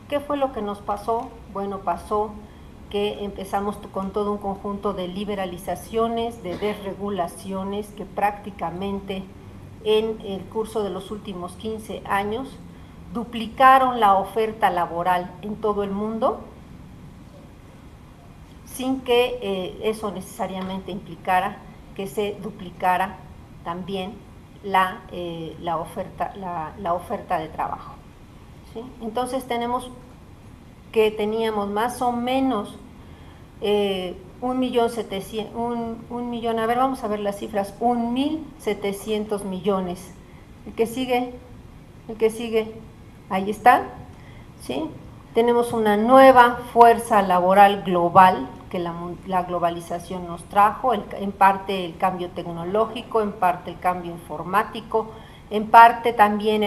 ¿Qué fue lo que nos pasó? Bueno, pasó que empezamos con todo un conjunto de liberalizaciones, de desregulaciones que prácticamente en el curso de los últimos 15 años duplicaron la oferta laboral en todo el mundo, sin que eso necesariamente implicara que se duplicara también la oferta de trabajo, ¿sí? Entonces teníamos más o menos 1.700.000, a ver, vamos a ver las cifras, 1.700 millones. El que sigue, ahí está, ¿sí? Tenemos una nueva fuerza laboral global que la globalización nos trajo, en parte el cambio tecnológico, en parte el cambio informático, en parte también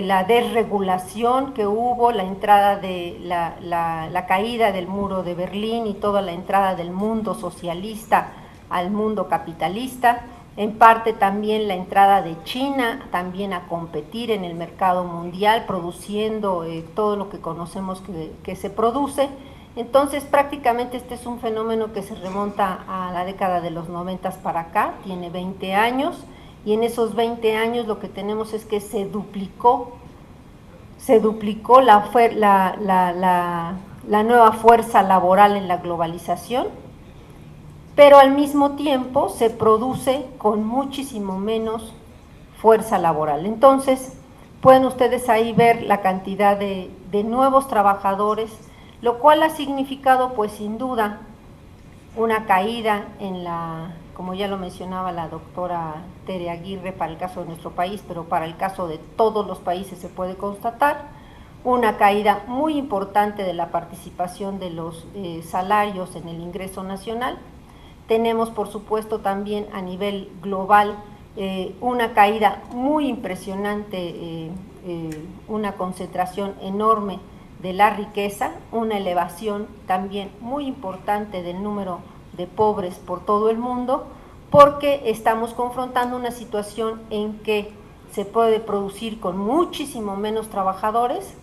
la desregulación que hubo, la entrada de la caída del muro de Berlín y toda la entrada del mundo socialista al mundo capitalista, en parte también la entrada de China también a competir en el mercado mundial, produciendo todo lo que conocemos que se produce. Entonces prácticamente este es un fenómeno que se remonta a la década de los 90 para acá, tiene 20 años, y en esos 20 años lo que tenemos es que se duplicó la nueva fuerza laboral en la globalización, pero al mismo tiempo se produce con muchísimo menos fuerza laboral. Entonces, pueden ustedes ahí ver la cantidad de nuevos trabajadores, lo cual ha significado, pues sin duda, una caída como ya lo mencionaba la doctora Tere Aguirre, para el caso de nuestro país, pero para el caso de todos los países se puede constatar, una caída muy importante de la participación de los salarios en el ingreso nacional. Tenemos, por supuesto, también a nivel global una caída muy impresionante, una concentración enorme de la riqueza, una elevación también muy importante del número de pobres por todo el mundo, porque estamos confrontando una situación en que se puede producir con muchísimo menos trabajadores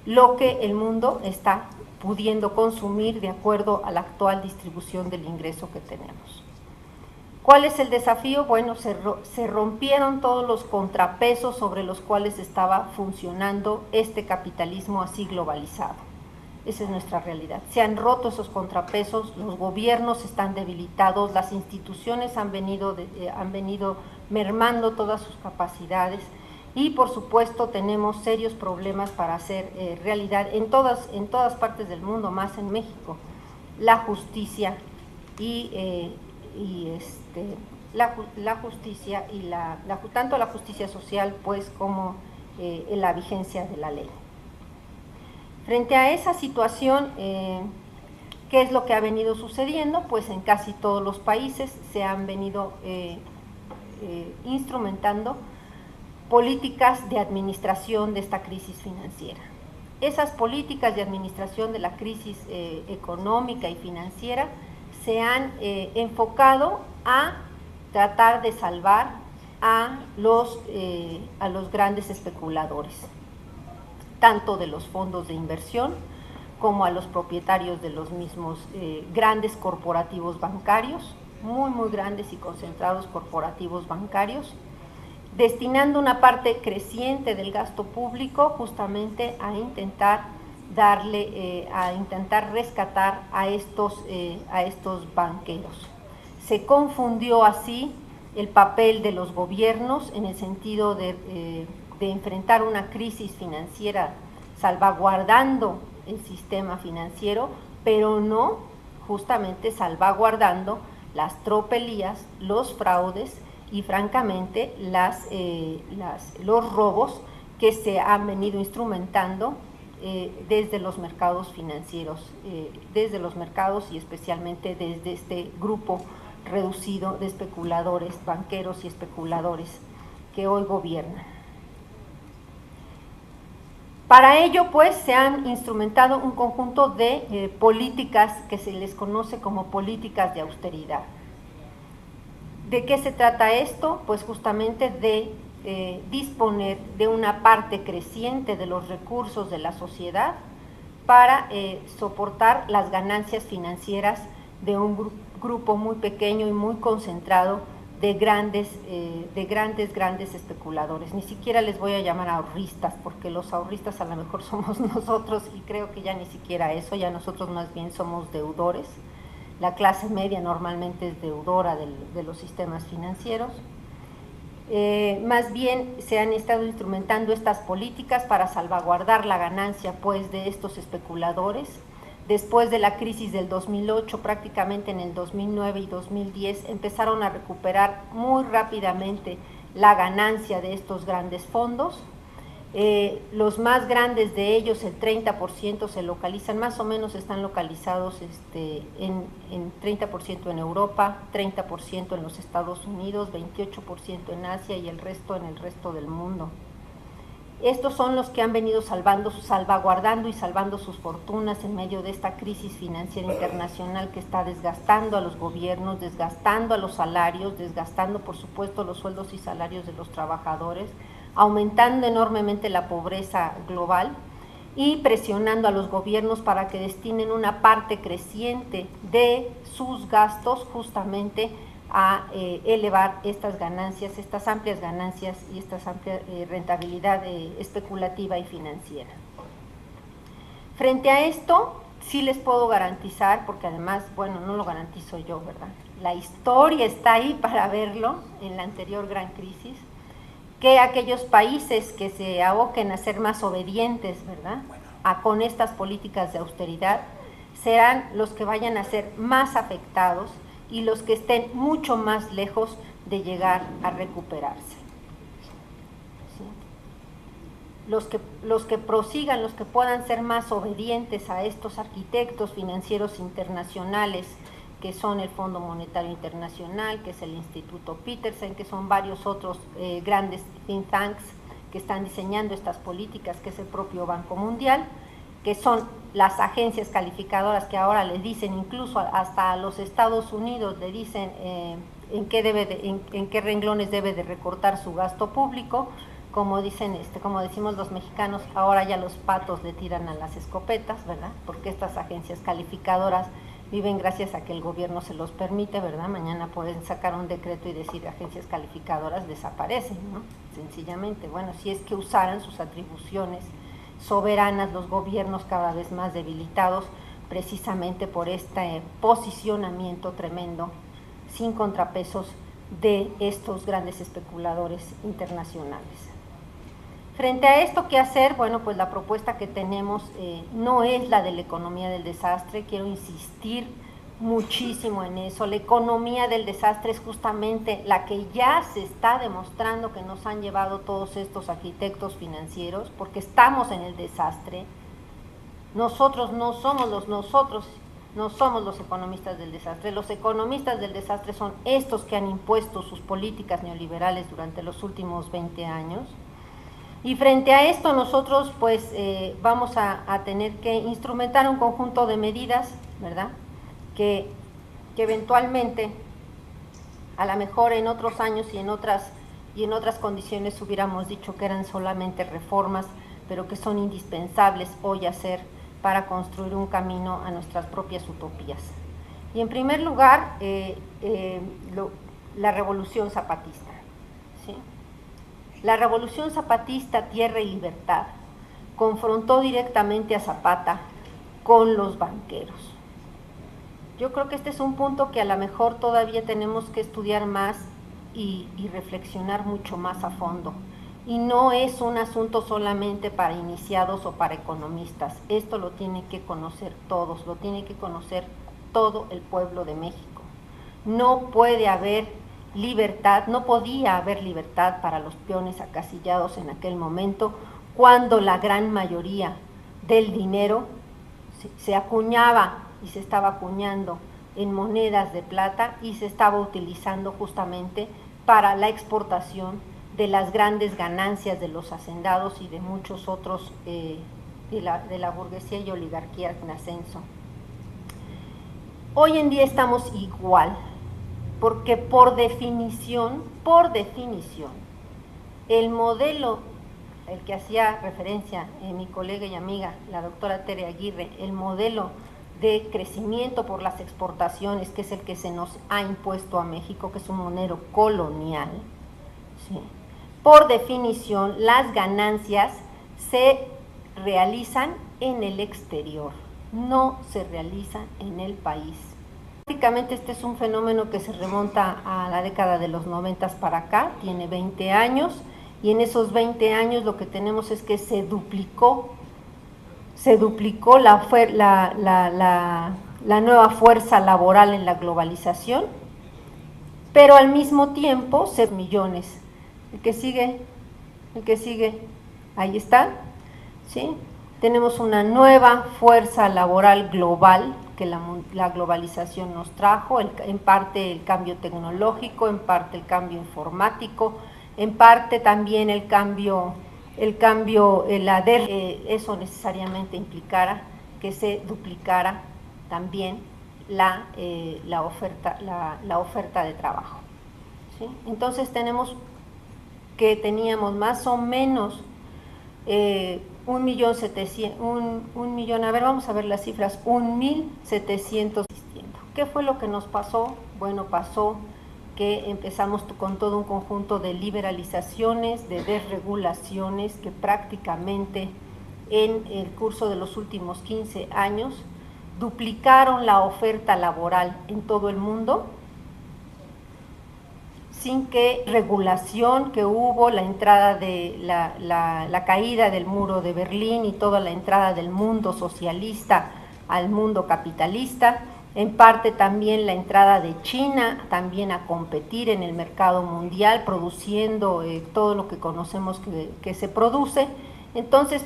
lo que el mundo está pudiendo consumir de acuerdo a la actual distribución del ingreso que tenemos. ¿Cuál es el desafío? Bueno, se rompieron todos los contrapesos sobre los cuales estaba funcionando este capitalismo así globalizado. Esa es nuestra realidad. Se han roto esos contrapesos, los gobiernos están debilitados, las instituciones han venido mermando todas sus capacidades, y por supuesto tenemos serios problemas para hacer realidad en todas partes del mundo, más en México, la justicia tanto la justicia social pues como la vigencia de la ley. Frente a esa situación, ¿qué es lo que ha venido sucediendo? Pues en casi todos los países se han venido instrumentando políticas de administración de esta crisis financiera. Esas políticas de administración de la crisis económica y financiera se han enfocado a tratar de salvar a los grandes especuladores, tanto de los fondos de inversión como a los propietarios de los mismos grandes corporativos bancarios, muy grandes y concentrados corporativos bancarios, destinando una parte creciente del gasto público justamente a intentar rescatar a estos banqueros. Se confundió así el papel de los gobiernos en el sentido de enfrentar una crisis financiera salvaguardando el sistema financiero, pero no justamente salvaguardando las tropelías, los fraudes y francamente los robos que se han venido instrumentando desde los mercados financieros, desde los mercados y especialmente desde este grupo reducido de especuladores, banqueros y especuladores que hoy gobiernan. Para ello, pues, se han instrumentado un conjunto de políticas que se les conoce como políticas de austeridad. ¿De qué se trata esto? Pues justamente de disponer de una parte creciente de los recursos de la sociedad para soportar las ganancias financieras de un grupo muy pequeño y muy concentrado de grandes especuladores. Ni siquiera les voy a llamar ahorristas, porque los ahorristas a lo mejor somos nosotros, y creo que ya ni siquiera eso, ya nosotros más bien somos deudores. La clase media normalmente es deudora de los sistemas financieros. Más bien se han estado instrumentando estas políticas para salvaguardar la ganancia pues de estos especuladores. Después de la crisis del 2008, prácticamente en el 2009 y 2010, empezaron a recuperar muy rápidamente la ganancia de estos grandes fondos. Los más grandes de ellos, el 30%, se localizan, más o menos están localizados en 30% en Europa, 30% en los Estados Unidos, 28% en Asia y el resto en el resto del mundo. Estos son los que han venido salvaguardando y salvando sus fortunas en medio de esta crisis financiera internacional que está desgastando a los gobiernos, desgastando a los salarios, desgastando por supuesto los sueldos y salarios de los trabajadores, aumentando enormemente la pobreza global y presionando a los gobiernos para que destinen una parte creciente de sus gastos justamente a elevar estas ganancias, estas amplias ganancias y esta amplia rentabilidad especulativa y financiera. Frente a esto, sí les puedo garantizar, porque además, bueno, no lo garantizo yo, ¿verdad? La historia está ahí para verlo en la anterior gran crisis, que aquellos países que se aboquen a ser más obedientes, ¿verdad?, con estas políticas de austeridad, serán los que vayan a ser más afectados y los que estén mucho más lejos de llegar a recuperarse. ¿Sí? Los que prosigan, los que puedan ser más obedientes a estos arquitectos financieros internacionales, que son el Fondo Monetario Internacional, que es el Instituto Peterson, que son varios otros grandes think tanks que están diseñando estas políticas, que es el propio Banco Mundial, que son las agencias calificadoras que ahora le dicen, incluso hasta a los Estados Unidos le dicen en qué renglones debe de recortar su gasto público. Como dicen, como decimos los mexicanos, ahora ya los patos le tiran a las escopetas, ¿verdad? Porque estas agencias calificadoras viven gracias a que el gobierno se los permite, ¿verdad? Mañana pueden sacar un decreto y decir agencias calificadoras desaparecen, ¿no? Sencillamente, bueno, si es que usaran sus atribuciones soberanas los gobiernos cada vez más debilitados precisamente por este posicionamiento tremendo sin contrapesos de estos grandes especuladores internacionales. Frente a esto, ¿qué hacer? Bueno, pues la propuesta que tenemos no es la de la economía del desastre, quiero insistir muchísimo en eso. La economía del desastre es justamente la que ya se está demostrando que nos han llevado todos estos arquitectos financieros, porque estamos en el desastre. Nosotros no somos los economistas del desastre. Los economistas del desastre son estos que han impuesto sus políticas neoliberales durante los últimos 20 años. Y frente a esto nosotros pues vamos a tener que instrumentar un conjunto de medidas, ¿verdad?, que eventualmente, a lo mejor en otros años y en otras condiciones hubiéramos dicho que eran solamente reformas, pero que son indispensables hoy hacer para construir un camino a nuestras propias utopías. Y en primer lugar, la revolución zapatista, ¿sí? La revolución zapatista, Tierra y Libertad, confrontó directamente a Zapata con los banqueros. Yo creo que este es un punto que a lo mejor todavía tenemos que estudiar más y reflexionar mucho más a fondo. Y no es un asunto solamente para iniciados o para economistas. Esto lo tienen que conocer todos, lo tiene que conocer todo el pueblo de México. No puede haber libertad, no podía haber libertad para los peones acasillados en aquel momento, cuando la gran mayoría del dinero se acuñaba y se estaba acuñando en monedas de plata y se estaba utilizando justamente para la exportación de las grandes ganancias de los hacendados y de muchos otros de la burguesía y oligarquía en ascenso. Hoy en día estamos igual, porque por definición, el modelo, el que hacía referencia mi colega y amiga, la doctora Tere Aguirre, el modelo de crecimiento por las exportaciones, que es el que se nos ha impuesto a México, que es un modelo colonial, ¿sí? Por definición, las ganancias se realizan en el exterior, no se realizan en el país. Prácticamente este es un fenómeno que se remonta a la década de los 90 para acá, tiene 20 años, y en esos 20 años lo que tenemos es que se duplicó la nueva fuerza laboral en la globalización, pero al mismo tiempo se millones. El que sigue, ahí está, ¿sí? Tenemos una nueva fuerza laboral global que la globalización nos trajo, en parte el cambio tecnológico, en parte el cambio informático, en parte también eso necesariamente implicara que se duplicara también la oferta de trabajo, ¿sí? Entonces teníamos más o menos 1.700.000, a ver, vamos a ver las cifras, 1.700. ¿Qué fue lo que nos pasó? Bueno, pasó que empezamos con todo un conjunto de liberalizaciones, de desregulaciones, que prácticamente en el curso de los últimos 15 años duplicaron la oferta laboral en todo el mundo, sin que regulación que hubo, la entrada de la caída del muro de Berlín y toda la entrada del mundo socialista al mundo capitalista, en parte también la entrada de China también a competir en el mercado mundial, produciendo todo lo que conocemos que se produce. Entonces,